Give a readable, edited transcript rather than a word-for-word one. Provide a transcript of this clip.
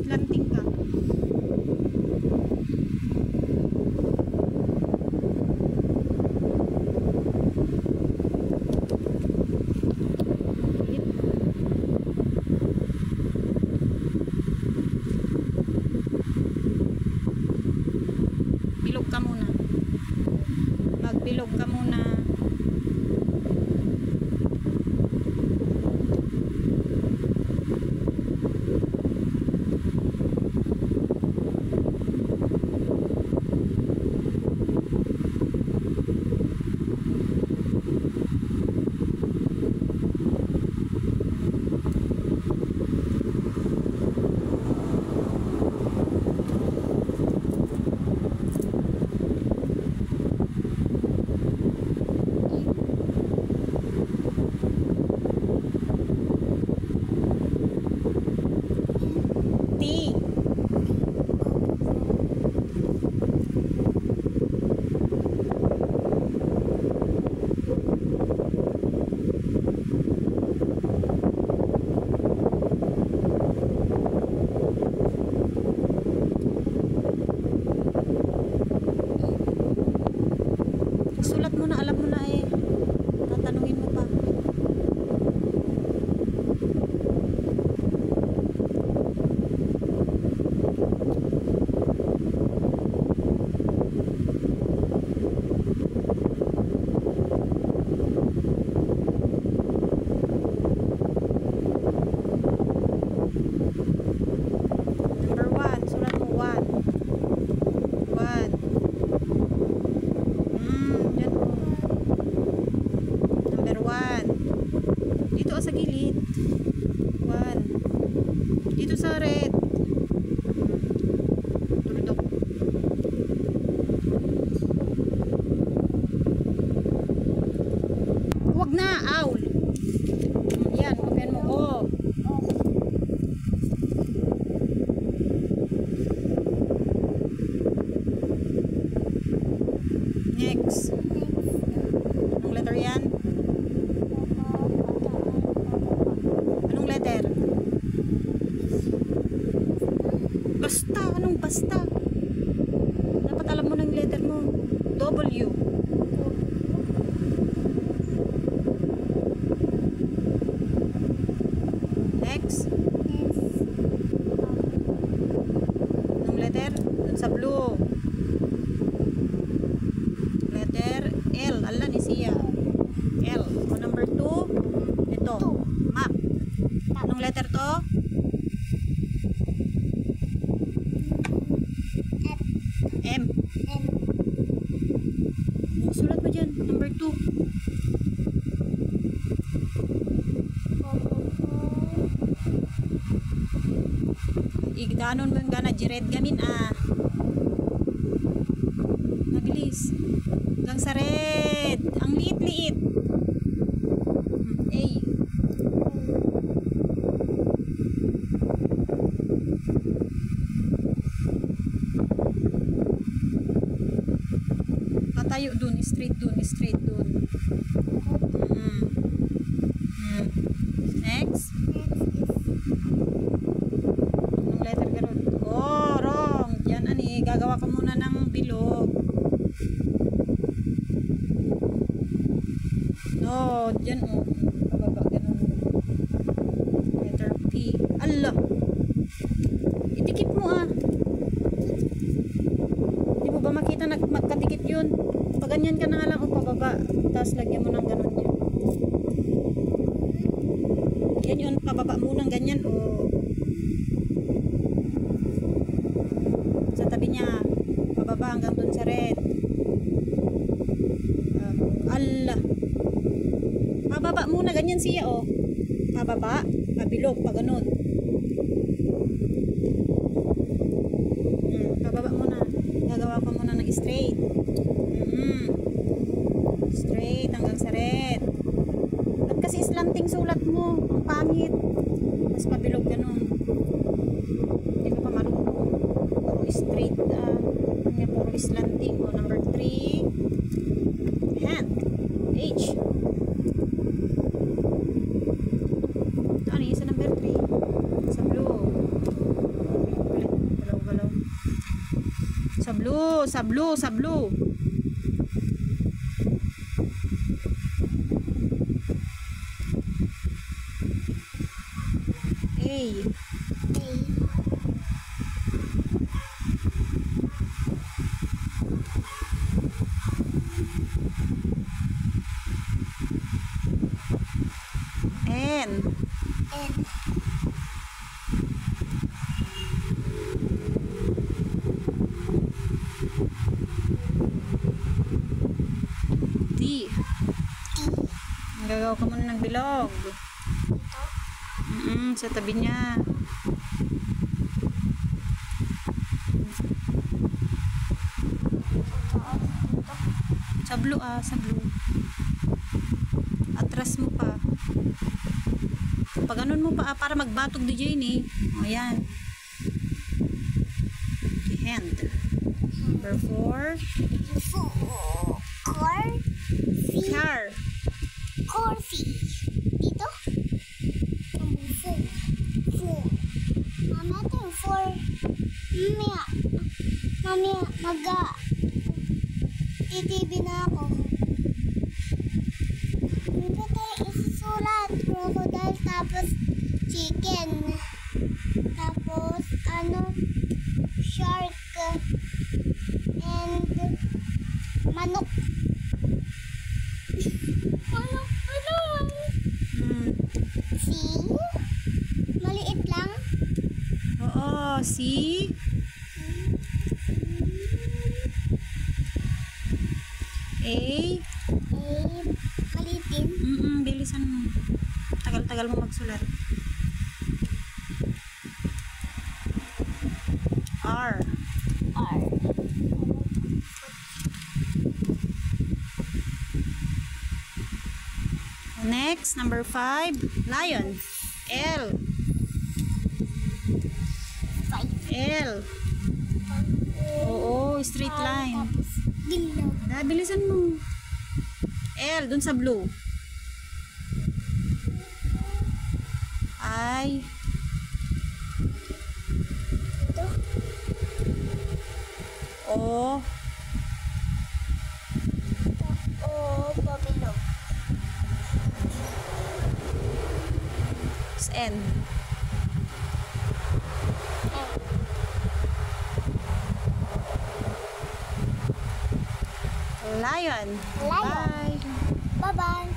slanting ka. Bilog ka muna. Magbilog ka muna. Sulat mo na, alam mo na eh. Tatanungin mo pa. Number 1, sulat mo 1. 1. Number 1. Dito sa gilid. 1. Dito sa red. Tuldok. Huwag na, owl. Yan, open mo. Oh. Next. Anong letter yan? Anong letter? Basta. Anong basta? Dapat alam mo ng letter mo. W. Next. Anong letter? Dun sa blue. Letter L. Ala ni siya. L. O number 2. Ito. Map. Anong letter to? M. Sulat mo dyan. Number 2. Igdanon mo yung gana. Jired gamin ah. Nabilis. Hanggang sa red. Ang liit-liit. A. Patayo dun. Straight dun. Straight dun. Next. Anong letter ka ron? Oh, wrong. Yan ani. Gagawa ka muna ng bilog. No, dyan o. Pababa, ganun. Letter P. Allah! Idikit mo ah. Di mo ba makita magkadikit yun? Pag ganyan ka na nga lang o pababa. Tapos lagyan mo ng ganun yan. Yan yun, pababa mo ng ganyan o. Sa tabi niya. Pababa hanggang dun sa red. Allah! Pababa muna, ganyan siya oh. Pababa, pabilog, pa ganun. Pababa muna. Gagawa ko muna ng straight. Straight hanggang sa red. Ba't kasi slanting sulat mo? Ang pangit. Tapos pabilog ganun. Hindi ka pa marunong. Puro straight. Puro slanting. O, number 3. Hand. H. Ito ano yung sa number 3? Sa blue. Blue, sa blue, sa blue. A. N. D. Gagawa ka muna ng bilog. Sa tabi niya. Sa blue sa blue. Atras mo pa. Pag ganun mo pa para magbatog di Jane eh. O yan. Hand. Number 4. Car. Coffee. Dito? Mama, ito yung 4. Mamaya, titv na ako. Dito tayo isusulat. Crocodile, tapos chicken. Tapos, shark. And, manok. C. Maliit lang. Oo, C. A. Maliit din. Bilisan mo. Tagal-tagal mo magsulat. R. Next, number 5, lion. L. L. Oo, straight line. Tapos, bilog. Bilisan mo. L, dun sa blue. I. Ito. O. Pabilog. N. Lion. Lion. Bye. Bye-bye.